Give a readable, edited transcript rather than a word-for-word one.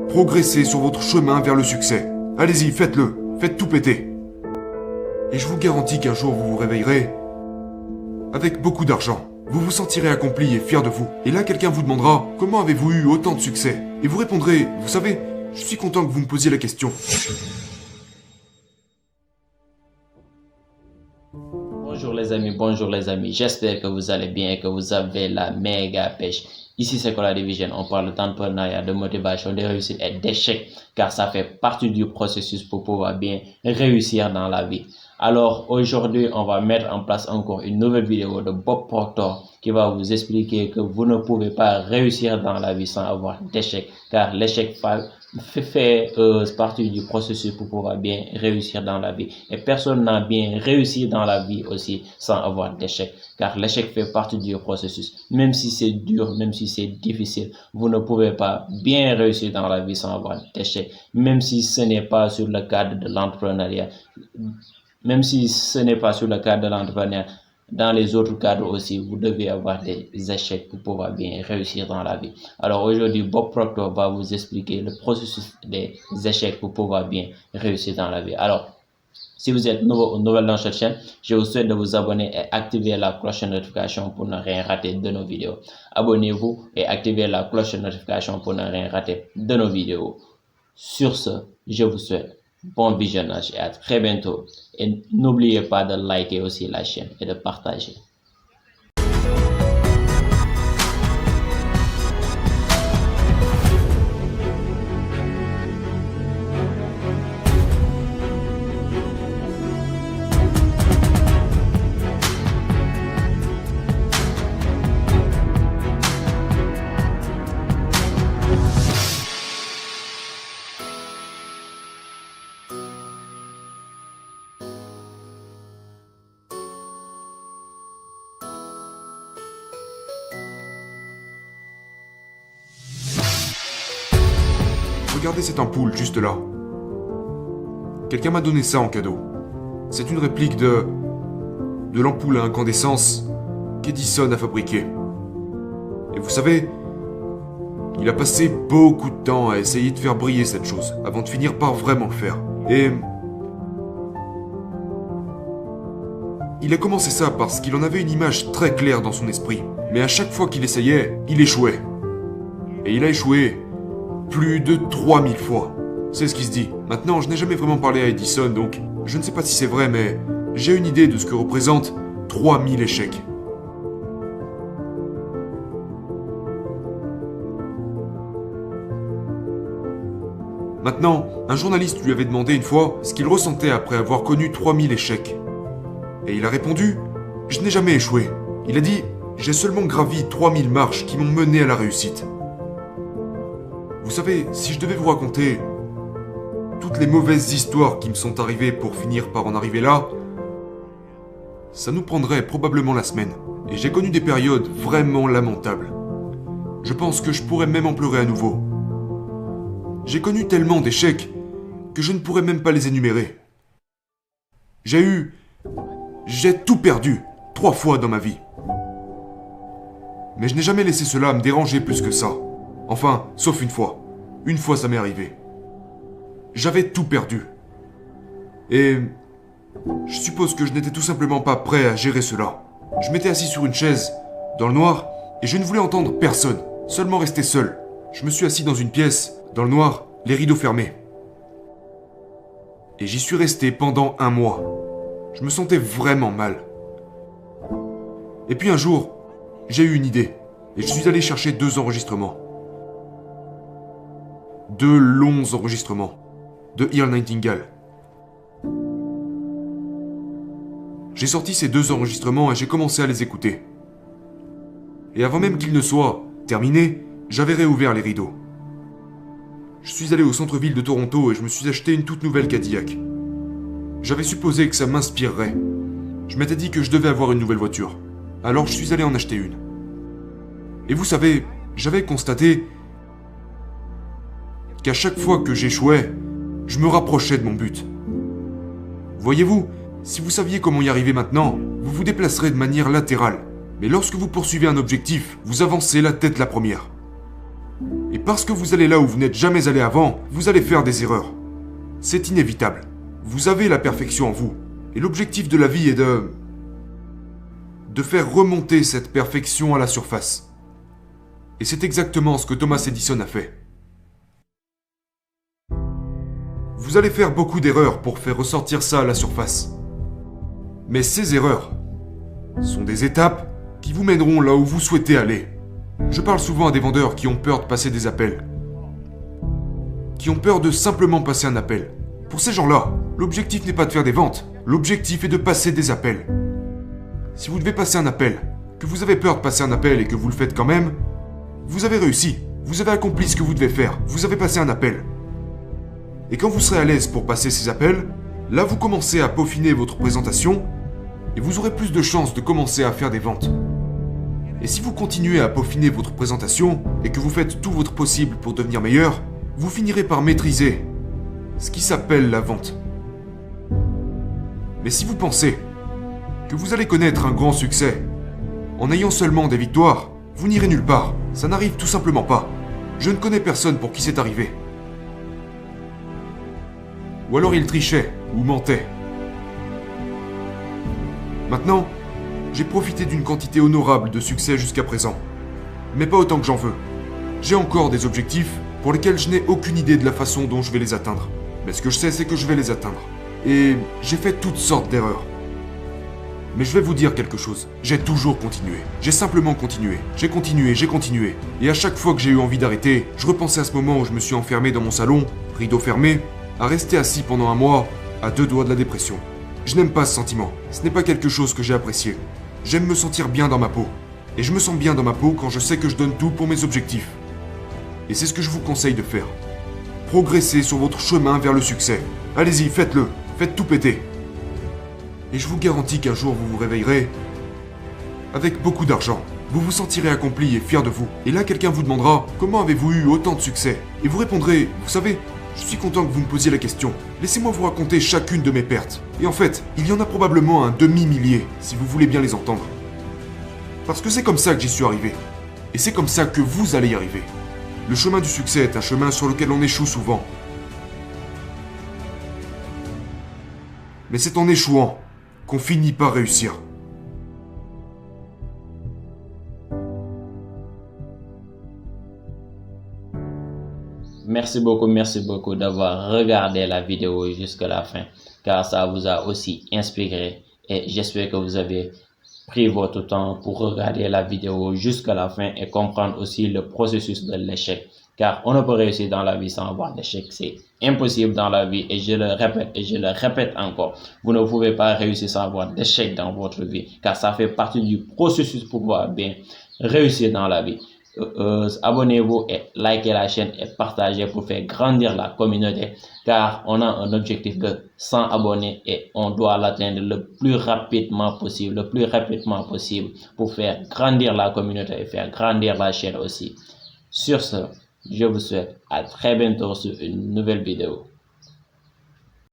progresser sur votre chemin vers le succès. Allez-y, faites-le, faites tout péter. Et je vous garantis qu'un jour vous vous réveillerez avec beaucoup d'argent. Vous vous sentirez accompli et fier de vous. Et là, quelqu'un vous demandera « Comment avez-vous eu autant de succès ?» Et vous répondrez « Vous savez, je suis content que vous me posiez la question. » Bonjour les amis, j'espère que vous allez bien et que vous avez la méga pêche. Ici c'est Kola Division, on parle d'entrepreneuriat, de motivation, de réussite et d'échec, car ça fait partie du processus pour pouvoir bien réussir dans la vie. Alors aujourd'hui, on va mettre en place encore une nouvelle vidéo de Bob Proctor qui va vous expliquer que vous ne pouvez pas réussir dans la vie sans avoir d'échec, car l'échec fait partie du processus pour pouvoir bien réussir dans la vie. Et personne n'a bien réussi dans la vie aussi sans avoir d'échec, car l'échec fait partie du processus. Même si c'est dur, même si c'est difficile, vous ne pouvez pas bien réussir dans la vie sans avoir d'échec. Même si ce n'est pas sur le cadre de l'entrepreneuriat, dans les autres cadres aussi, vous devez avoir des échecs pour pouvoir bien réussir dans la vie. Alors aujourd'hui, Bob Proctor va vous expliquer le processus des échecs pour pouvoir bien réussir dans la vie. Alors, si vous êtes nouveau ou nouvelle dans cette chaîne, je vous souhaite de vous abonner et activer la cloche de notification pour ne rien rater de nos vidéos. Abonnez-vous et activez la cloche de notification pour ne rien rater de nos vidéos. Sur ce, je vous souhaite bon visionnage et à très bientôt. Et n'oubliez pas de liker aussi la chaîne et de partager. Regardez cette ampoule juste là. Quelqu'un m'a donné ça en cadeau. C'est une réplique de l'ampoule à incandescence qu'Edison a fabriquée. Et vous savez, il a passé beaucoup de temps à essayer de faire briller cette chose, avant de finir par vraiment le faire. Et il a commencé ça parce qu'il en avait une image très claire dans son esprit. Mais à chaque fois qu'il essayait, il échouait. Et il a échoué plus de 3000 fois. C'est ce qui se dit. Maintenant, je n'ai jamais vraiment parlé à Edison, donc je ne sais pas si c'est vrai, mais j'ai une idée de ce que représente 3000 échecs. Maintenant, un journaliste lui avait demandé une fois ce qu'il ressentait après avoir connu 3000 échecs. Et il a répondu « Je n'ai jamais échoué ». Il a dit « J'ai seulement gravi 3000 marches qui m'ont mené à la réussite ». Vous savez, si je devais vous raconter toutes les mauvaises histoires qui me sont arrivées pour finir par en arriver là, ça nous prendrait probablement la semaine. Et j'ai connu des périodes vraiment lamentables. Je pense que je pourrais même en pleurer à nouveau. J'ai connu tellement d'échecs que je ne pourrais même pas les énumérer. J'ai tout perdu 3 fois dans ma vie. Mais je n'ai jamais laissé cela me déranger plus que ça. Enfin, sauf une fois. Une fois ça m'est arrivé. J'avais tout perdu. Et je suppose que je n'étais tout simplement pas prêt à gérer cela. Je m'étais assis sur une chaise, dans le noir, et je ne voulais entendre personne, seulement rester seul. Je me suis assis dans une pièce, dans le noir, les rideaux fermés. Et j'y suis resté pendant 1 mois. Je me sentais vraiment mal. Et puis un jour, j'ai eu une idée, et je suis allé chercher 2 enregistrements. 2 longs enregistrements de Earl Nightingale. J'ai sorti ces 2 enregistrements et j'ai commencé à les écouter. Et avant même qu'ils ne soient terminés, j'avais réouvert les rideaux. Je suis allé au centre-ville de Toronto et je me suis acheté une toute nouvelle Cadillac. J'avais supposé que ça m'inspirerait. Je m'étais dit que je devais avoir une nouvelle voiture. Alors je suis allé en acheter une. Et vous savez, j'avais constaté qu'à chaque fois que j'échouais, je me rapprochais de mon but. Voyez-vous, si vous saviez comment y arriver maintenant, vous vous déplacerez de manière latérale. Mais lorsque vous poursuivez un objectif, vous avancez la tête la première. Et parce que vous allez là où vous n'êtes jamais allé avant, vous allez faire des erreurs. C'est inévitable. Vous avez la perfection en vous. Et l'objectif de la vie est de faire remonter cette perfection à la surface. Et c'est exactement ce que Thomas Edison a fait. Vous allez faire beaucoup d'erreurs pour faire ressortir ça à la surface. Mais ces erreurs sont des étapes qui vous mèneront là où vous souhaitez aller. Je parle souvent à des vendeurs qui ont peur de passer des appels. Qui ont peur de simplement passer un appel. Pour ces gens-là, l'objectif n'est pas de faire des ventes. L'objectif est de passer des appels. Si vous devez passer un appel, que vous avez peur de passer un appel et que vous le faites quand même, vous avez réussi. Vous avez accompli ce que vous devez faire. Vous avez passé un appel. Et quand vous serez à l'aise pour passer ces appels, là vous commencez à peaufiner votre présentation et vous aurez plus de chances de commencer à faire des ventes. Et si vous continuez à peaufiner votre présentation et que vous faites tout votre possible pour devenir meilleur, vous finirez par maîtriser ce qui s'appelle la vente. Mais si vous pensez que vous allez connaître un grand succès en ayant seulement des victoires, vous n'irez nulle part. Ça n'arrive tout simplement pas. Je ne connais personne pour qui c'est arrivé. Ou alors il trichait ou mentait. Maintenant, j'ai profité d'une quantité honorable de succès jusqu'à présent. Mais pas autant que j'en veux. J'ai encore des objectifs pour lesquels je n'ai aucune idée de la façon dont je vais les atteindre. Mais ce que je sais, c'est que je vais les atteindre. Et j'ai fait toutes sortes d'erreurs. Mais je vais vous dire quelque chose. J'ai toujours continué. J'ai simplement continué. J'ai continué. Et à chaque fois que j'ai eu envie d'arrêter, je repensais à ce moment où je me suis enfermé dans mon salon, rideau fermé, à rester assis pendant un mois, à 2 doigts de la dépression. Je n'aime pas ce sentiment. Ce n'est pas quelque chose que j'ai apprécié. J'aime me sentir bien dans ma peau. Et je me sens bien dans ma peau quand je sais que je donne tout pour mes objectifs. Et c'est ce que je vous conseille de faire. Progressez sur votre chemin vers le succès. Allez-y, faites-le. Faites tout péter. Et je vous garantis qu'un jour vous vous réveillerez avec beaucoup d'argent. Vous vous sentirez accompli et fier de vous. Et là, quelqu'un vous demandera « Comment avez-vous eu autant de succès ?» Et vous répondrez « Vous savez, je suis content que vous me posiez la question. Laissez-moi vous raconter chacune de mes pertes. Et en fait, il y en a probablement un demi-millier, si vous voulez bien les entendre. Parce que c'est comme ça que j'y suis arrivé. Et c'est comme ça que vous allez y arriver. Le chemin du succès est un chemin sur lequel on échoue souvent. Mais c'est en échouant qu'on finit par réussir. Merci beaucoup d'avoir regardé la vidéo jusqu'à la fin, car ça vous a aussi inspiré et j'espère que vous avez pris votre temps pour regarder la vidéo jusqu'à la fin et comprendre aussi le processus de l'échec, car on ne peut réussir dans la vie sans avoir d'échec. C'est impossible dans la vie et je le répète encore. Vous ne pouvez pas réussir sans avoir d'échec dans votre vie, car ça fait partie du processus pour pouvoir bien réussir dans la vie. Abonnez-vous et likez la chaîne et partagez pour faire grandir la communauté, car on a un objectif de 100 abonnés et on doit l'atteindre le plus rapidement possible pour faire grandir la communauté et faire grandir la chaîne aussi. Sur ce, je vous souhaite à très bientôt sur une nouvelle vidéo.